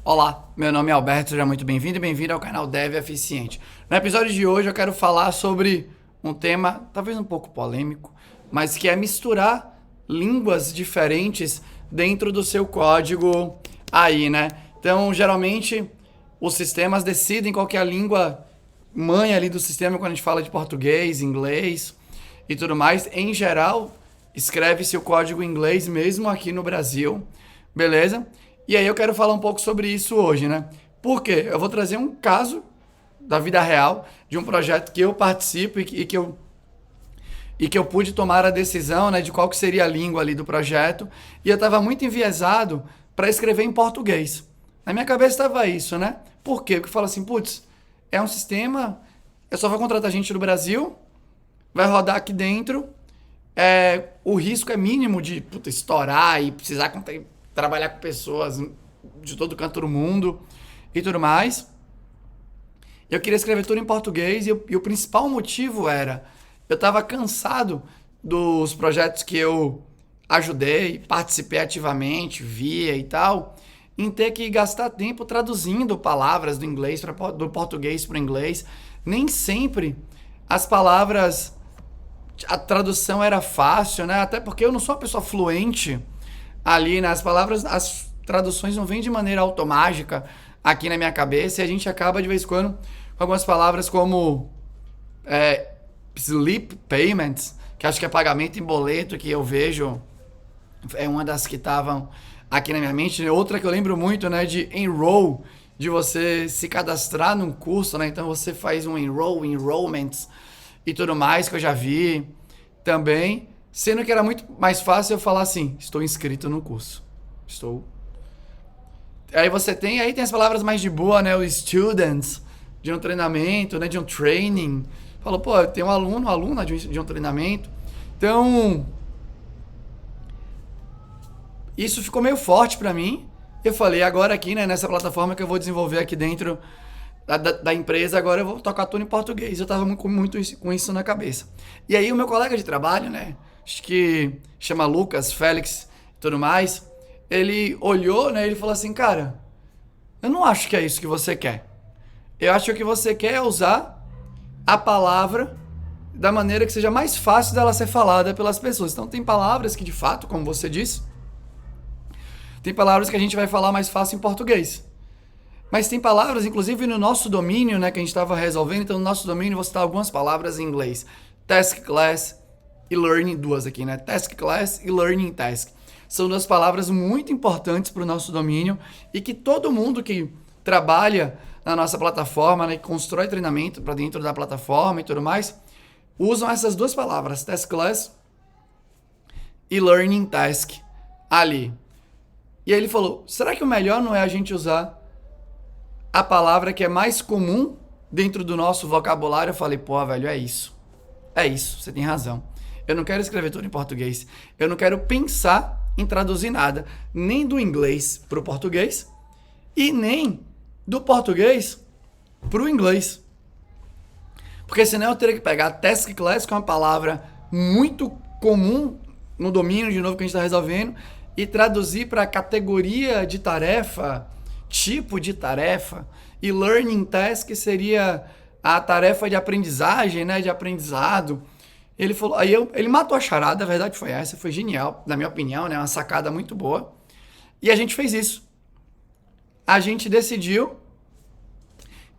Olá, meu nome é Alberto, seja muito bem-vindo e bem-vindo ao canal Dev Eficiente. No episódio de hoje eu quero falar sobre um tema talvez um pouco polêmico, mas que é misturar línguas diferentes dentro do seu código aí, né? Então, geralmente, os sistemas decidem qual que é a língua mãe ali do sistema quando a gente fala de português, inglês e tudo mais. Em geral, escreve-se o código em inglês mesmo aqui no Brasil, beleza? E aí eu quero falar um pouco sobre isso hoje, né? Porque eu vou trazer um caso da vida real de um projeto que eu participo e que eu pude tomar a decisão, né, de qual que seria a língua ali do projeto, e eu estava muito enviesado para escrever em português. Na minha cabeça estava isso, né? Por quê? Porque eu falo assim, putz, é um sistema, eu só vou contratar gente do Brasil, vai rodar aqui dentro, o risco é mínimo de estourar e precisar trabalhar com pessoas de todo canto do mundo e tudo mais. Eu queria escrever tudo em português e o principal motivo era eu estava cansado dos projetos que eu ajudei, participei ativamente, via e tal, em ter que gastar tempo traduzindo palavras do inglês do português para o inglês. Nem sempre as palavras, a tradução era fácil, né? Até porque eu não sou uma pessoa fluente ali, né? As palavras, as traduções não vêm de maneira automática aqui na minha cabeça e a gente acaba de vez em quando com algumas palavras como sleep payments, que acho que é pagamento em boleto, que eu vejo, é uma das que estavam aqui na minha mente. Outra que eu lembro muito, né, de enroll, de você se cadastrar num curso, né? Então você faz um enrollments e tudo mais, que eu já vi também. Sendo que era muito mais fácil eu falar assim, estou inscrito no curso. Estou. Aí tem as palavras mais de boa, né? Os students, de um treinamento, né? De um training. Falou, pô, tem um aluno, aluna de um treinamento. Então, isso ficou meio forte pra mim. Eu falei, agora aqui, né? Nessa plataforma que eu vou desenvolver aqui dentro da empresa, agora eu vou tocar tudo em português. Eu tava muito com isso na cabeça. E aí o meu colega de trabalho, né? Acho que chama Lucas, Félix e tudo mais. Ele olhou, né? Ele falou assim, cara, eu não acho que é isso que você quer. Eu acho que o que você quer é usar a palavra da maneira que seja mais fácil dela ser falada pelas pessoas. Então tem palavras que de fato, como você disse, tem palavras que a gente vai falar mais fácil em português. Mas tem palavras, inclusive no nosso domínio, né, que a gente estava resolvendo. Então no nosso domínio vou citar algumas palavras em inglês. Task class e learning, duas aqui, né? Task class e learning task. São duas palavras muito importantes para o nosso domínio e que todo mundo que trabalha na nossa plataforma, né, que constrói treinamento para dentro da plataforma e tudo mais, usam essas duas palavras, task class e learning task ali. E aí ele falou, será que o melhor não é a gente usar a palavra que é mais comum dentro do nosso vocabulário? Eu falei, pô, velho, é isso. É isso, você tem razão. Eu não quero escrever tudo em português. Eu não quero pensar em traduzir nada, nem do inglês para o português e nem do português para o inglês. Porque senão eu teria que pegar task class, que é uma palavra muito comum no domínio, de novo, que a gente está resolvendo, e traduzir para categoria de tarefa, tipo de tarefa, e learning task seria a tarefa de aprendizagem, né, de aprendizado. Ele falou, ele matou a charada, a verdade foi essa, foi genial, na minha opinião, né, uma sacada muito boa. E a gente fez isso. A gente decidiu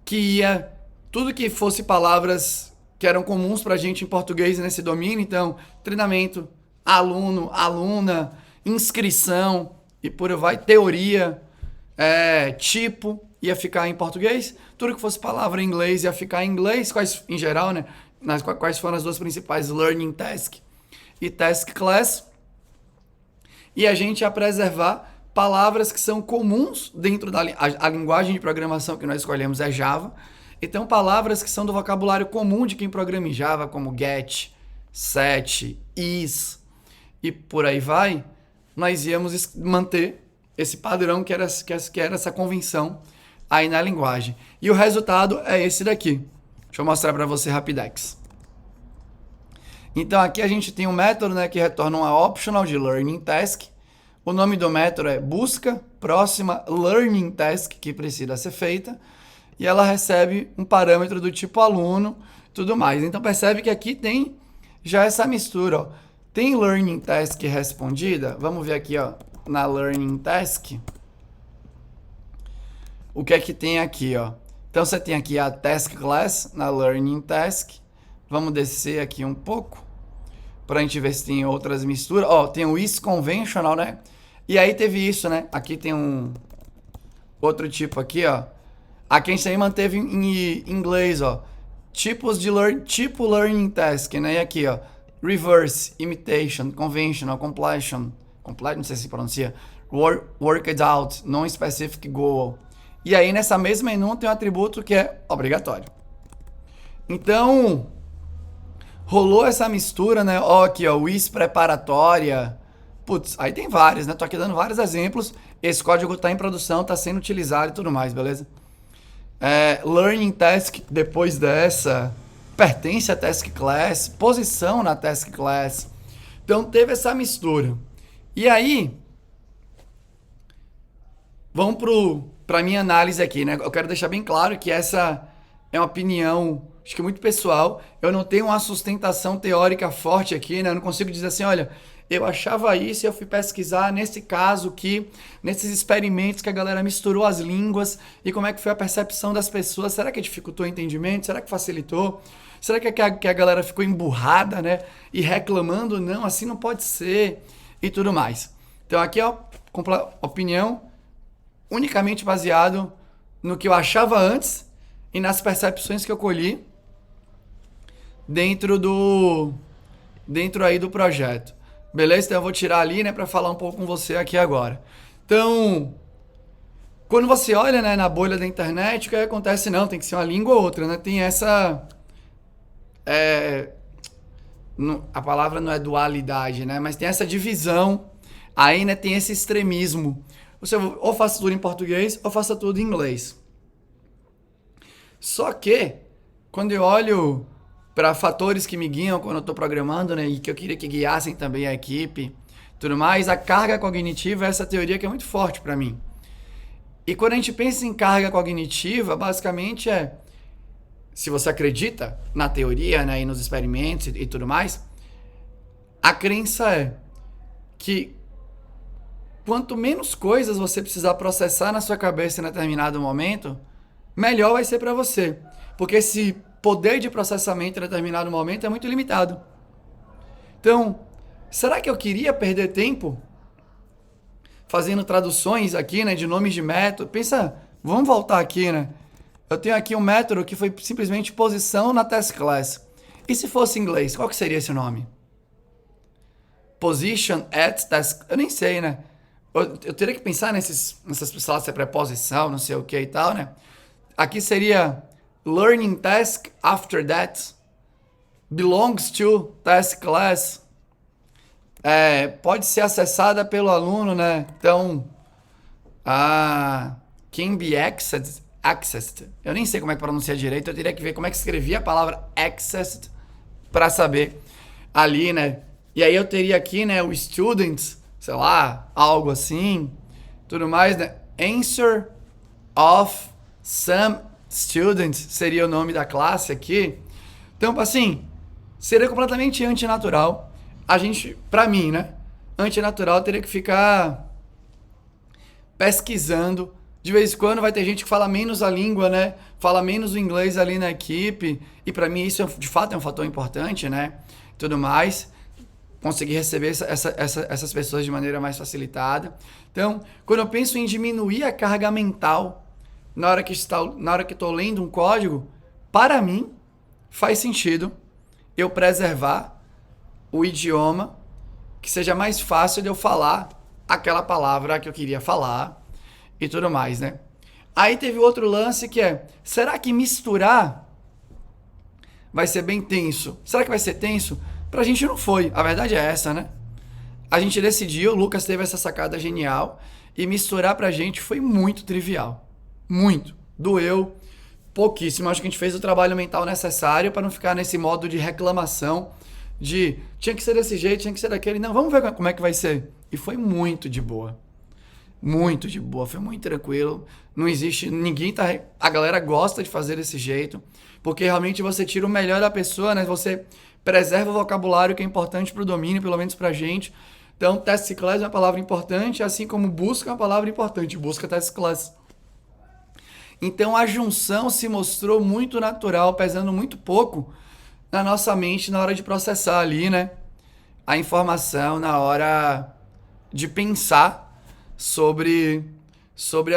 que ia tudo que fosse palavras que eram comuns pra gente em português nesse domínio, então treinamento, aluno, aluna, inscrição e por aí vai, teoria, tipo, ia ficar em português. Tudo que fosse palavra em inglês ia ficar em inglês, quais em geral, né? Quais foram as duas principais, learning task e task class. E a gente ia preservar palavras que são comuns dentro a linguagem de programação que nós escolhemos é Java. Então, palavras que são do vocabulário comum de quem programa em Java, como get, set, is e por aí vai, nós íamos manter esse padrão que era essa convenção aí na linguagem. E o resultado é esse daqui. Deixa eu mostrar para você rapidex. Então aqui a gente tem um método, né, que retorna uma optional de learning task, O nome do método é busca próxima learning task que precisa ser feita e ela recebe um parâmetro do tipo aluno, tudo mais. Então percebe que aqui tem já essa mistura, ó. Tem learning task respondida. Vamos ver aqui, ó, na learning task. O que é que tem aqui, ó? Então você tem aqui a task class na learning task. Vamos descer aqui um pouco para a gente ver se tem outras misturas. Ó, tem o is conventional, né? E aí teve isso, né? Aqui tem um outro tipo aqui, ó. Aqui a gente também manteve em inglês, ó. Tipos de tipo learning task, né? E aqui, ó. Reverse, imitation, conventional, completion. Complete, não sei se pronuncia. Worked out, non-specific goal. E aí nessa mesma menu tem um atributo que é obrigatório. Então, rolou essa mistura, né? Ó, aqui, ó, is preparatória. Putz, aí tem vários, né? Tô aqui dando vários exemplos. Esse código tá em produção, tá sendo utilizado e tudo mais, beleza? Learning task depois dessa pertence à task class, posição na task class. Então teve essa mistura. E aí, vamos para minha análise aqui, né? Eu quero deixar bem claro que essa é uma opinião, acho que muito pessoal. Eu não tenho uma sustentação teórica forte aqui, né? Eu não consigo dizer assim, olha, eu achava isso e eu fui pesquisar nesse caso aqui, nesses experimentos que a galera misturou as línguas e como é que foi a percepção das pessoas. Será que dificultou o entendimento? Será que facilitou? Será que a galera ficou emburrada, né? E reclamando, não, assim não pode ser e tudo mais. Então aqui é a opinião unicamente baseado no que eu achava antes e nas percepções que eu colhi dentro aí do projeto. Beleza? Então eu vou tirar ali, né, para falar um pouco com você aqui agora. Então, quando você olha, né, na bolha da internet, o que acontece? Não, tem que ser uma língua ou outra, né? Tem essa... a palavra não é dualidade, né? Mas tem essa divisão. Aí, né, tem esse extremismo. Você ou faça tudo em português ou faça tudo em inglês. Só que, quando eu olho para fatores que me guiam quando eu estou programando, né, e que eu queria que guiassem também a equipe, tudo mais, a carga cognitiva é essa teoria que é muito forte para mim. E quando a gente pensa em carga cognitiva, basicamente se você acredita na teoria, né, e nos experimentos e tudo mais, a crença é que quanto menos coisas você precisar processar na sua cabeça em determinado momento, melhor vai ser para você. Porque esse poder de processamento em determinado momento é muito limitado. Então, será que eu queria perder tempo fazendo traduções aqui, né, de nomes de método? Pensa, vamos voltar aqui, né? Eu tenho aqui um método que foi simplesmente posição na task class. E se fosse em inglês, qual que seria esse nome? Position at task... Eu nem sei, né? Eu teria que pensar nessas palavras, se é preposição, não sei o que e tal, né? Aqui seria learning task after that belongs to task class. Pode ser acessada pelo aluno, né? Então, can be accessed. Eu nem sei como é que pronuncia direito. Eu teria que ver como é que escrevia a palavra accessed para saber ali, né? E aí eu teria aqui, né, o students, sei lá, algo assim, tudo mais, né? Answer of some students seria o nome da classe aqui. Então, assim, seria completamente antinatural. A gente, pra mim, né? Antinatural, teria que ficar pesquisando. De vez em quando vai ter gente que fala menos a língua, né? Fala menos o inglês ali na equipe. E pra mim isso, de fato, é um fator importante, né? Tudo mais. Conseguir receber essas pessoas de maneira mais facilitada. Então, quando eu penso em diminuir a carga mental na hora que estou lendo um código, para mim, faz sentido eu preservar o idioma que seja mais fácil de eu falar aquela palavra que eu queria falar e tudo mais, né? Aí teve outro lance que será que misturar vai ser bem tenso? Será que vai ser tenso? Pra gente não foi. A verdade é essa, né? A gente decidiu, o Lucas teve essa sacada genial e misturar pra gente foi muito trivial. Muito. Doeu pouquíssimo. Acho que a gente fez o trabalho mental necessário para não ficar nesse modo de reclamação de tinha que ser desse jeito, tinha que ser daquele. Não, vamos ver como é que vai ser. E foi muito de boa. Muito de boa, foi muito tranquilo. Não existe, a galera gosta de fazer desse jeito, porque realmente você tira o melhor da pessoa, né? Você preserva o vocabulário que é importante para o domínio, pelo menos pra gente. Então, task class é uma palavra importante, assim como busca é uma palavra importante, busca task class. Então, a junção se mostrou muito natural, pesando muito pouco na nossa mente na hora de processar ali, né? A informação, na hora de pensar sobre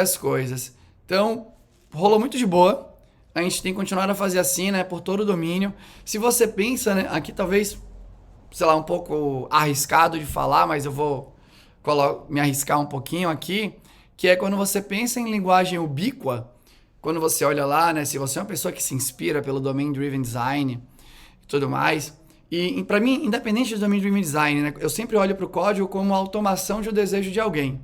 as coisas. Então, rolou muito de boa. A gente tem que continuar a fazer assim, né? Por todo o domínio. Se você pensa, né? Aqui talvez, sei lá, um pouco arriscado de falar, mas eu vou me arriscar um pouquinho aqui, que é quando você pensa em linguagem ubíqua, quando você olha lá, né? Se você é uma pessoa que se inspira pelo Domain Driven Design e tudo mais, e para mim, independente do Domain Driven Design, né? Eu sempre olho para o código como a automação de um desejo de alguém.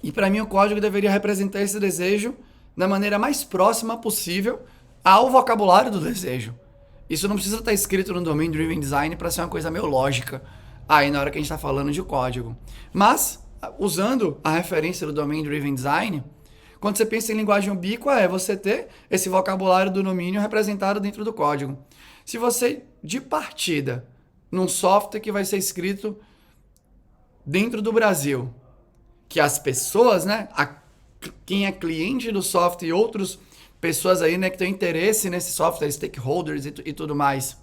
E para mim o código deveria representar esse desejo da maneira mais próxima possível ao vocabulário do desejo. Isso não precisa estar escrito no Domain Driven Design para ser uma coisa meio lógica aí na hora que a gente está falando de código. Mas, usando a referência do Domain Driven Design, quando você pensa em linguagem ubíqua, é você ter esse vocabulário do domínio representado dentro do código. Se você, de partida, num software que vai ser escrito dentro do Brasil, que as pessoas, né, quem é cliente do software e outras pessoas aí, né, que têm interesse nesse software, stakeholders e tudo mais.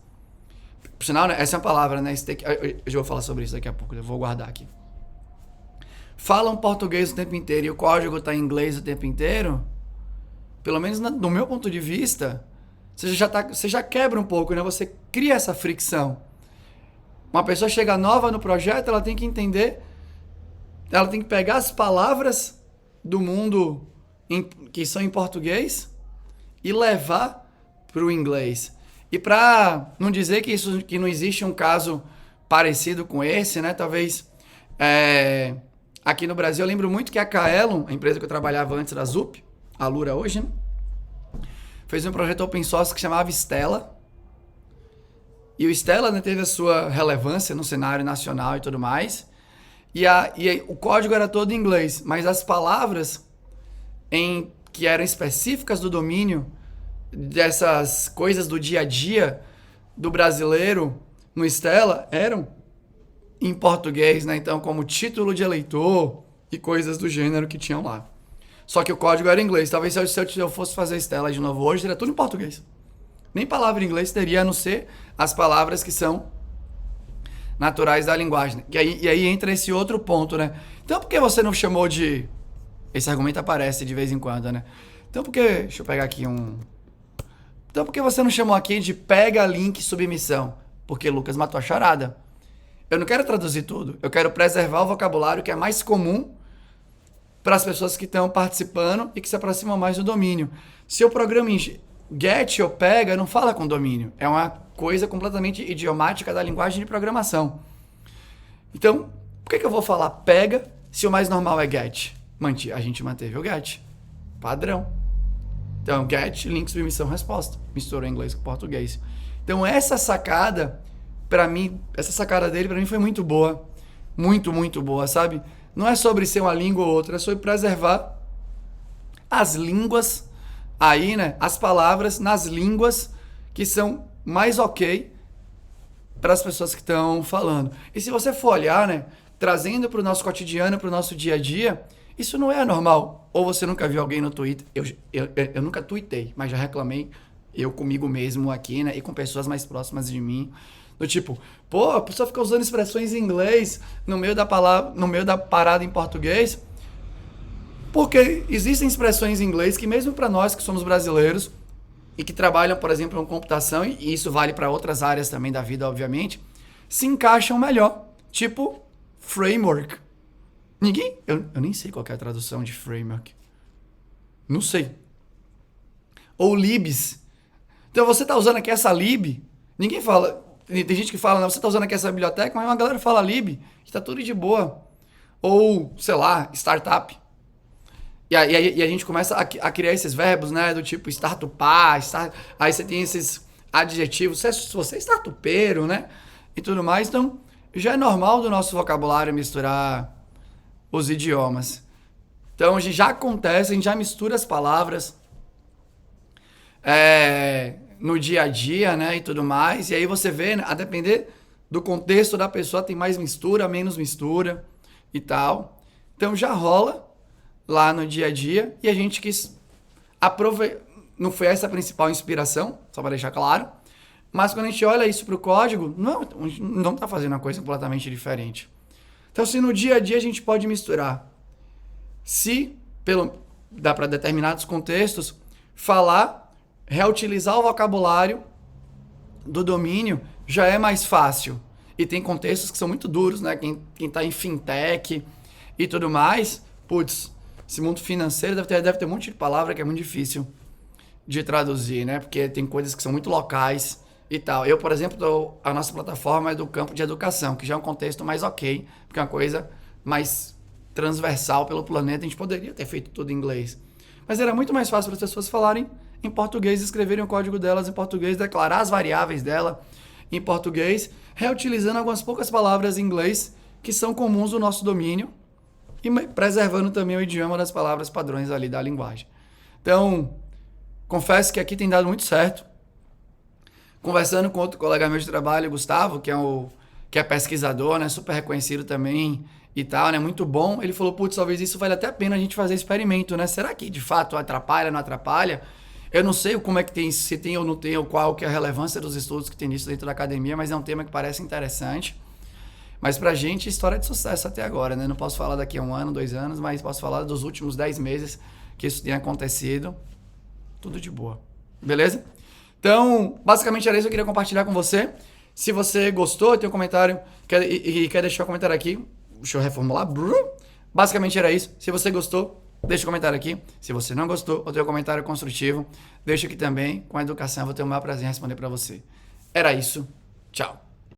Por sinal, né, essa é uma palavra, né, eu já vou falar sobre isso daqui a pouco, eu vou guardar aqui. Falam português o tempo inteiro e o código está em inglês o tempo inteiro, pelo menos no meu ponto de vista, você já quebra um pouco, né, você cria essa fricção. Uma pessoa chega nova no projeto, ela tem que entender, ela tem que pegar as palavras do mundo que são em português e levar para o inglês. E para não dizer que não existe um caso parecido com esse, né? Talvez aqui no Brasil, eu lembro muito que a Kaelon, a empresa que eu trabalhava antes da Zup, a Lura hoje, né? Fez um projeto open source que chamava Stella. E o Stella, né, teve a sua relevância no cenário nacional e tudo mais. E o código era todo em inglês, mas as palavras que eram específicas do domínio, dessas coisas do dia a dia do brasileiro no Stella, eram em português, né? Então, como título de eleitor e coisas do gênero que tinham lá. Só que o código era em inglês. Talvez se eu fosse fazer Stella de novo hoje, seria tudo em português. Nem palavra em inglês teria, a não ser as palavras que são naturais da linguagem. E aí entra esse outro ponto, né? Então, por que você não chamou de... Esse argumento aparece de vez em quando, né? Então, por que... Deixa eu pegar aqui um... Então, por que você não chamou aqui de pega, link, submissão? Porque Lucas matou a charada. Eu não quero traduzir tudo. Eu quero preservar o vocabulário que é mais comum para as pessoas que estão participando e que se aproximam mais do domínio. Se eu programa em get ou pega, não fala com domínio. É uma coisa completamente idiomática da linguagem de programação. Então, por que eu vou falar pega se o mais normal é get? A gente manteve o get. Padrão. Então, get, link, submissão, resposta. Misturou inglês com português. Então, essa sacada dele, pra mim, foi muito boa. Muito, muito boa, sabe? Não é sobre ser uma língua ou outra, é sobre preservar as línguas aí, né? As palavras nas línguas que são mais ok para as pessoas que estão falando. E se você for olhar, né? Trazendo para o nosso cotidiano, para o nosso dia a dia, isso não é anormal. Ou você nunca viu alguém no Twitter? Eu nunca tuitei, mas já reclamei eu comigo mesmo aqui, né? E com pessoas mais próximas de mim. Do tipo, pô, a pessoa fica usando expressões em inglês no meio da parada em português. Porque existem expressões em inglês que mesmo para nós que somos brasileiros e que trabalham, por exemplo, em computação, e isso vale para outras áreas também da vida, obviamente, se encaixam melhor. Tipo, framework. Eu nem sei qual é a tradução de framework. Não sei. Ou libs. Então você tá usando aqui essa lib, ninguém fala... Tem gente que fala, não, você tá usando aqui essa biblioteca, mas uma galera fala lib, que tá tudo de boa. Ou, sei lá, startup. E a gente começa a criar esses verbos, né? Do tipo startupar, aí você tem esses adjetivos. Se você é startupeiro, né? E tudo mais. Então, já é normal do nosso vocabulário misturar os idiomas. Então, já acontece, a gente já mistura as palavras no dia a dia, né, e tudo mais. E aí você vê, né, a depender do contexto da pessoa, tem mais mistura, menos mistura e tal. Então, já rola lá no dia a dia e a gente quis aproveitar. Não foi essa a principal inspiração, só para deixar claro. Mas quando a gente olha isso para o código, não está fazendo uma coisa completamente diferente. Então, se no dia a dia a gente pode misturar, dá para determinados contextos, reutilizar o vocabulário do domínio já é mais fácil. E tem contextos que são muito duros, né? Quem está em fintech e tudo mais, putz, esse mundo financeiro deve ter um monte de palavra que é muito difícil de traduzir, né? Porque tem coisas que são muito locais e tal. Eu, por exemplo, a nossa plataforma é do campo de educação, que já é um contexto mais ok, porque é uma coisa mais transversal pelo planeta. A gente poderia ter feito tudo em inglês. Mas era muito mais fácil para as pessoas falarem em português, escreverem o código delas em português, declarar as variáveis dela em português, reutilizando algumas poucas palavras em inglês que são comuns do nosso domínio e preservando também o idioma das palavras padrões ali da linguagem. Então, confesso que aqui tem dado muito certo. Conversando com outro colega meu de trabalho, Gustavo, que é pesquisador, né, super reconhecido também e tal, né, muito bom. Ele falou, putz, talvez isso vale até a pena a gente fazer experimento, né? Será que de fato atrapalha, não atrapalha? Eu não sei como é que tem, se tem ou não tem, ou qual que é a relevância dos estudos que tem nisso dentro da academia, mas é um tema que parece interessante. Mas pra gente, história de sucesso até agora, né? Não posso falar daqui a 1 ano, 2 anos, mas posso falar dos últimos 10 meses que isso tem acontecido. Tudo de boa. Beleza? Então, basicamente era isso que eu queria compartilhar com você. Se você gostou, tem um comentário e quer deixar um comentário aqui, deixa eu reformular. Basicamente era isso. Se você gostou, deixa um comentário aqui. Se você não gostou, ou tem um comentário construtivo, deixa aqui também. Com a educação, eu vou ter o maior prazer em responder para você. Era isso. Tchau.